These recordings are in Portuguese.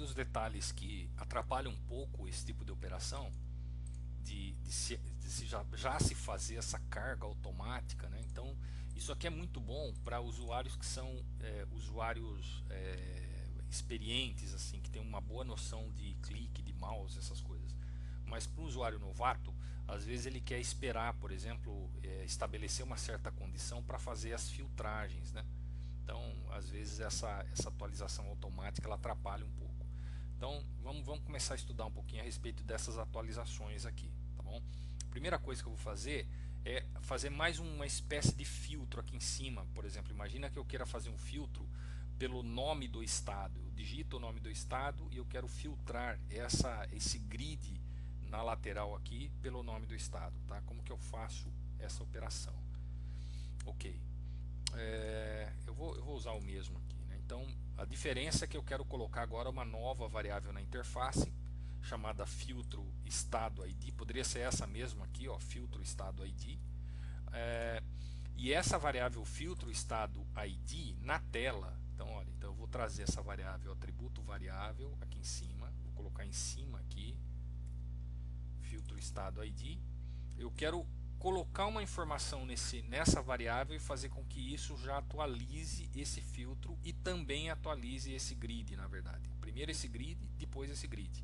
dos detalhes que atrapalham um pouco esse tipo de operação, já se fazer essa carga automática, né? Então isso aqui é muito bom para usuários que são usuários experientes, assim, que tem uma boa noção de clique, de mouse, essas coisas. Mas para um usuário novato, às vezes ele quer esperar, por exemplo, estabelecer uma certa condição para fazer as filtragens, né? Então, às vezes essa atualização automática ela atrapalha um pouco. Então, vamos começar a estudar um pouquinho a respeito dessas atualizações aqui, tá bom? A primeira coisa que eu vou fazer é fazer mais uma espécie de filtro aqui em cima. Por exemplo, imagina que eu queira fazer um filtro pelo nome do estado. Eu digito o nome do estado e eu quero filtrar esse grid na lateral aqui pelo nome do estado, tá? Como que eu faço essa operação? Ok. Eu vou usar o mesmo aqui, né? Então a diferença é que eu quero colocar agora uma nova variável na interface chamada filtro estado ID. Poderia ser essa mesma aqui, ó, filtro estado ID. E essa variável filtro estado ID na tela, então olha, então eu vou trazer essa variável, atributo variável aqui em cima, vou colocar em cima aqui filtro estado ID. Eu quero colocar uma informação nessa variável e fazer com que isso já atualize esse filtro e também atualize esse grid, na verdade. Primeiro esse grid, depois esse grid,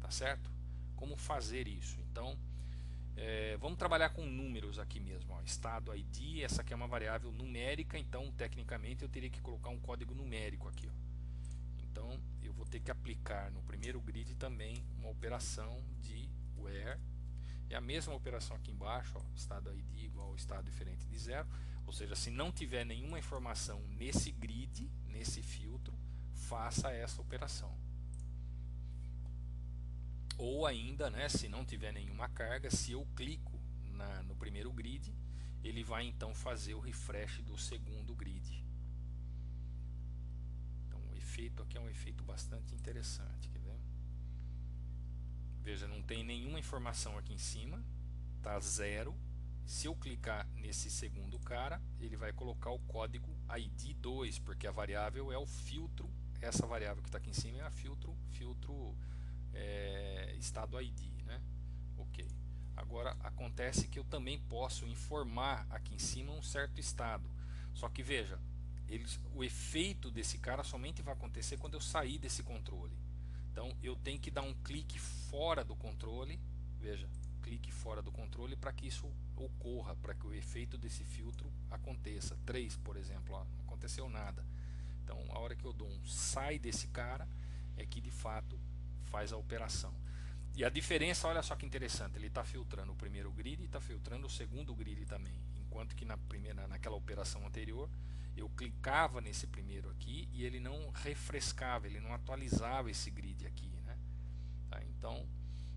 tá certo? Como fazer isso? Então, vamos trabalhar com números aqui mesmo, ó. Estado ID, essa aqui é uma variável numérica, então tecnicamente eu teria que colocar um código numérico aqui, ó. Então eu vou ter que aplicar no primeiro grid também uma operação de where. É a mesma operação aqui embaixo, ó, estado ID igual ao estado diferente de zero. Ou seja, se não tiver nenhuma informação nesse grid, nesse filtro, faça essa operação. Ou ainda, né, se não tiver nenhuma carga, se eu clico no primeiro grid, ele vai então fazer o refresh do segundo grid. Então o efeito aqui é um efeito bastante interessante, quer ver? Veja, não tem nenhuma informação aqui em cima, tá zero. Se eu clicar nesse segundo cara, ele vai colocar o código ID2, porque a variável é o filtro. Essa variável que está aqui em cima é a filtro estado ID, né? Ok. Agora acontece que eu também posso informar aqui em cima um certo estado. Só que veja, o efeito desse cara somente vai acontecer quando eu sair desse controle. Então eu tenho que dar um clique fora do controle, veja, clique fora do controle para que isso ocorra, para que o efeito desse filtro aconteça. 3, por exemplo, ó, não aconteceu nada. Então a hora que eu dou um sai desse cara é que de fato faz a operação. E a diferença, olha só que interessante, ele está filtrando o primeiro grid e está filtrando o segundo grid também. Enquanto que naquela operação anterior, eu clicava nesse primeiro aqui e ele não refrescava, ele não atualizava esse grid aqui, né? Tá? Então,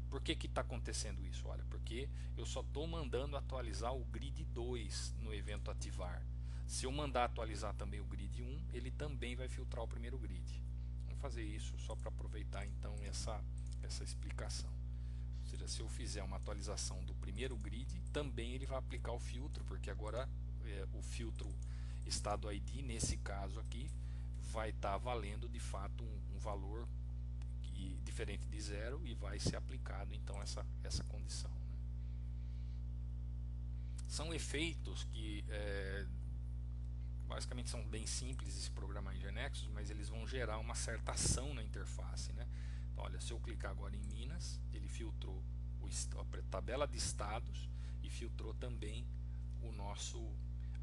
por que está acontecendo isso? Olha, porque eu só estou mandando atualizar o grid 2 no evento ativar. Se eu mandar atualizar também o grid 1, ele também vai filtrar o primeiro grid. Vamos fazer isso só para aproveitar então essa explicação. Ou seja, se eu fizer uma atualização do primeiro grid, também ele vai aplicar o filtro, porque agora o filtro estado ID, nesse caso aqui, vai estar valendo de fato um valor diferente de zero e vai ser aplicado então essa condição, né? São efeitos que basicamente são bem simples de se programar em GeoNexus, mas eles vão gerar uma certa ação na interface, né? Então, olha, se eu clicar agora em Minas, ele filtrou a tabela de estados e filtrou também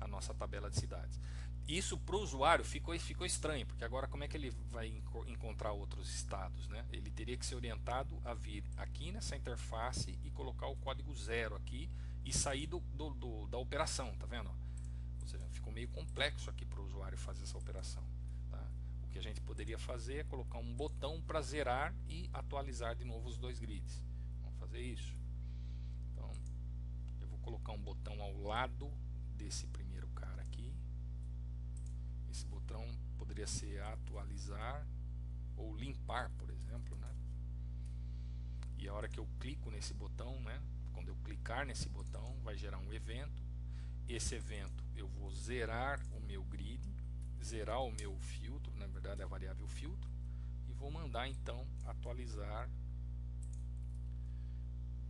a nossa tabela de cidades. Isso para o usuário ficou estranho, porque agora como é que ele vai encontrar outros estados, né? Ele teria que ser orientado a vir aqui nessa interface e colocar o código 0 aqui e sair da operação, tá vendo? Ou seja, ficou meio complexo aqui para o usuário fazer essa operação, tá? O que a gente poderia fazer é colocar um botão para zerar e atualizar de novo os dois grids. Vamos fazer isso. Então, eu vou colocar um botão ao lado desse primeiro cara aqui. Esse botão poderia ser atualizar ou limpar, por exemplo, né? E a hora que eu clico nesse botão, né? Quando eu clicar nesse botão, vai gerar um evento. Esse evento eu vou zerar o meu grid, zerar o meu filtro, na verdade é a variável filtro, e vou mandar mandar então atualizar,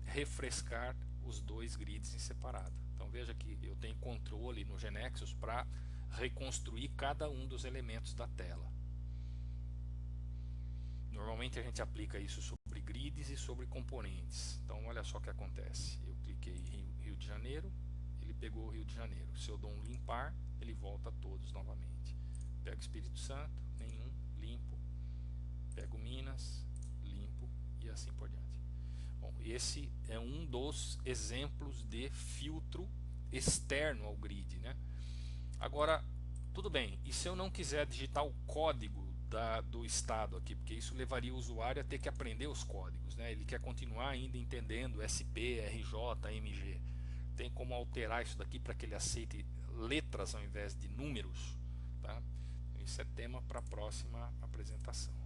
refrescar os dois grids em separado. Então veja que eu tenho controle no GeneXus para reconstruir cada um dos elementos da tela. Normalmente a gente aplica isso sobre grids e sobre componentes. Então olha só o que acontece. Eu cliquei em Rio de Janeiro, ele pegou o Rio de Janeiro. Se eu dou um limpar, ele volta todos novamente. Pego Espírito Santo, nenhum, limpo. Pego Minas, limpo e assim por diante. Bom, esse é um dos exemplos de filtro externo ao grid, né? Agora, tudo bem, e se eu não quiser digitar o código do estado aqui, porque isso levaria o usuário a ter que aprender os códigos, né? Ele quer continuar ainda entendendo SP, RJ, MG. Tem como alterar isso daqui para que ele aceite letras ao invés de números, tá? Isso é tema para a próxima apresentação.